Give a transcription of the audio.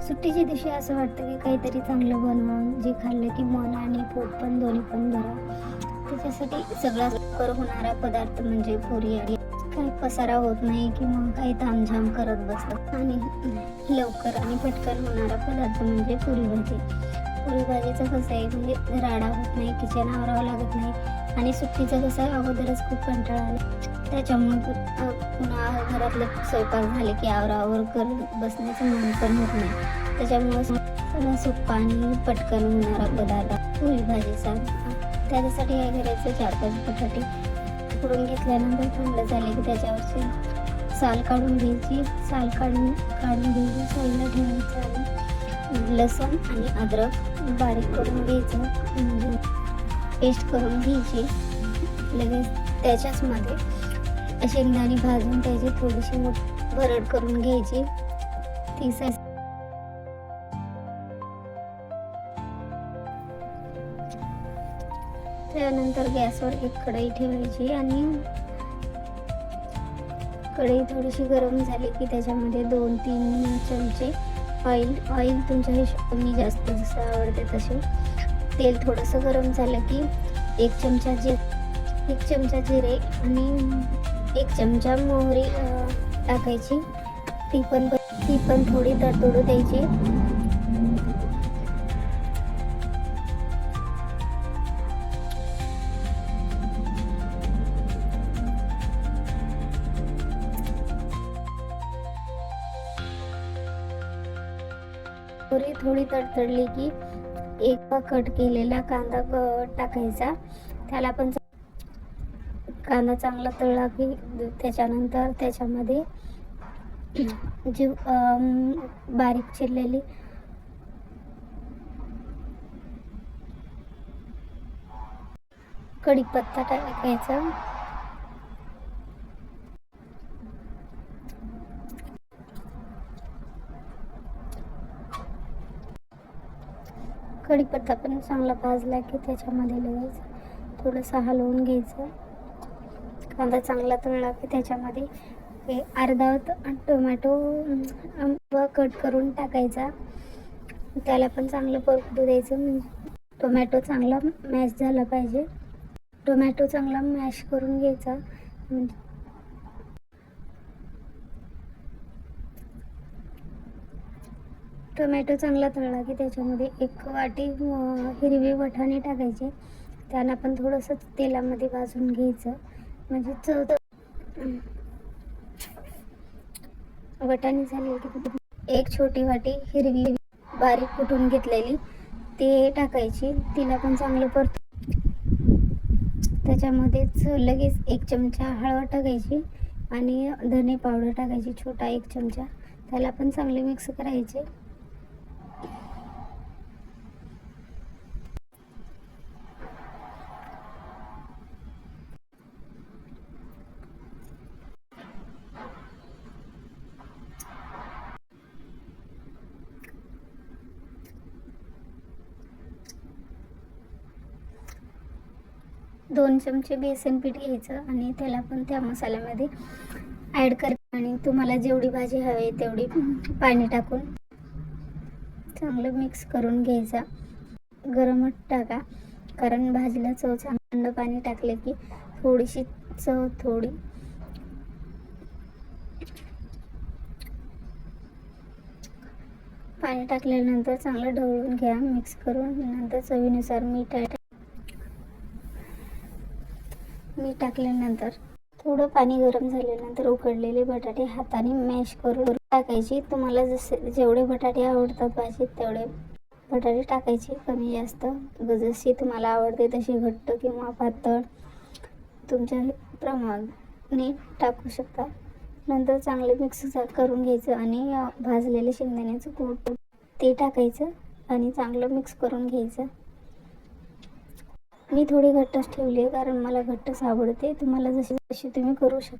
सुट्टीच्या दिवशी असं वाटतं की काहीतरी चांगलं बनवावं, जे खाल्लं की मन आणि पोट पण दोन्ही पण भरावं. त्याच्यासाठी सगळ्यात लवकर होणारा पदार्थ म्हणजे पुरी. आणि काही पसारा होत नाही किंवा काही तामझाम करत बसत. आणि लवकर आणि पटकन होणारा पदार्थ म्हणजे पुरी भाजी. पुरी भाजीचं कसं आहे म्हणजे राडा होत नाही, किचन आवरावं लागत नाही. आणि सुट्टीचं कसं आहे अगोदरच खूप कंटाळा आला, त्याच्यामुळे पुन्हा घरातलं स्वयंपाक झाले की आवरावर करून बसण्याचं मन पण होत नाही. त्याच्यामुळे सगळं सोप्पा आणि पटकन होणारा पदार्थ पुरी भाजीचा. त्याच्यासाठी काय करायचं, 4-5 बटाटे उकडून घेतल्यानंतर थंड झाले की त्याच्यावरची साल काढून घ्यायची. साल काढून घ्यायची, साईडला ठेवायचं. आणि लसूण आणि अद्रक बारीक करून घ्यायचं, म्हणजे पेस्ट करून घ्यायची. लगेच त्याच्याचमध्ये शेंगदाणे भाजून त्याची थोडीशी भरड करून घ्यायची. ती त्यानंतर गॅसवर एक कढई ठेवायची आणि कढई थोडीशी गरम झाली की त्याच्यामध्ये 2-3 चमचे ऑइल तुमच्या हिशोबाने जास्त जसं आवडते तसे. तेल थोडंसं गरम झालं की 1 चमचा जिरे आणि 1 चमचा मोहरी टाकायची. ती पण थोडी तडतडू द्यायची. मोहरी थोडी तडतडली की एक कट केलेला कांदा टाकायचा. त्याला पण कांदा चांगला तळला की त्याच्यानंतर त्याच्यामध्ये जी बारीक चिरलेली कढीपत्ता टाकायचा. कढीपत्ता पण चांगला भाजला की त्याच्यामध्ये लगेच थोडंसं हलवून घ्यायचं. कांदा चांगला तळला की त्याच्यामध्ये अर्धा टोमॅटो कट करून टाकायचा. त्याला पण चांगलं परतू द्यायचं. टोमॅटो चांगला मॅश झाला पाहिजे. टोमॅटो चांगला मॅश करून घ्यायचा. टोमॅटो चांगला तळला की त्याच्यामध्ये 1 वाटी हिरवे वाटाणे टाकायचे. त्यांना पण थोडंसं तेलामध्ये भाजून घ्यायचं, म्हणजे चव. वाटाणे झाले की 1 छोटी वाटी हिरवी बारीक कुटून घेतलेली ते टाकायची. तिला पण चांगलं त्याच्यामध्येच लगेच 1 चमचा हळद टाकायची आणि धने पावडर टाकायची, छोटा 1 चमचा. त्याला पण चांगले मिक्स करायचे. दोन चमचे बेसन पीठ घ्यायचं आणि त्याला पण त्या मसाल्यामध्ये ॲड करायचं. आणि तुम्हाला जेवढी भाजी हवी तेवढी पाणी टाकून चांगलं मिक्स करून घ्यायचा. गरमच टाका, कारण भाजीला चव थंड पाणी टाकले की थोडीशी चव पाणी टाकल्यानंतर चांगलं ढवळून घ्या, मिक्स करून. नंतर चवीनुसार मीठ टाकल्यानंतर थोडं पाणी गरम झाल्यानंतर उकडलेले बटाटे हाताने मॅश करून टाकायची. तुम्हाला जेवढे बटाटे आवडतात भाजीत तेवढे बटाटे टाकायचे, कमी जास्त जशी तुम्हाला आवडते तशी घट्ट किंवा पातळ तुमच्या प्रमाणे टाकू शकता. नंतर चांगले मिक्स करून घ्यायचं आणि भाजलेले शेंगदाण्याचं कूट ते टाकायचं आणि चांगलं मिक्स करून घ्यायचं. मी थोडी घट्टच ठेवली आहे कारण मला घट्टच आवडते. तुम्हाला जशी तुम्ही करू शकता.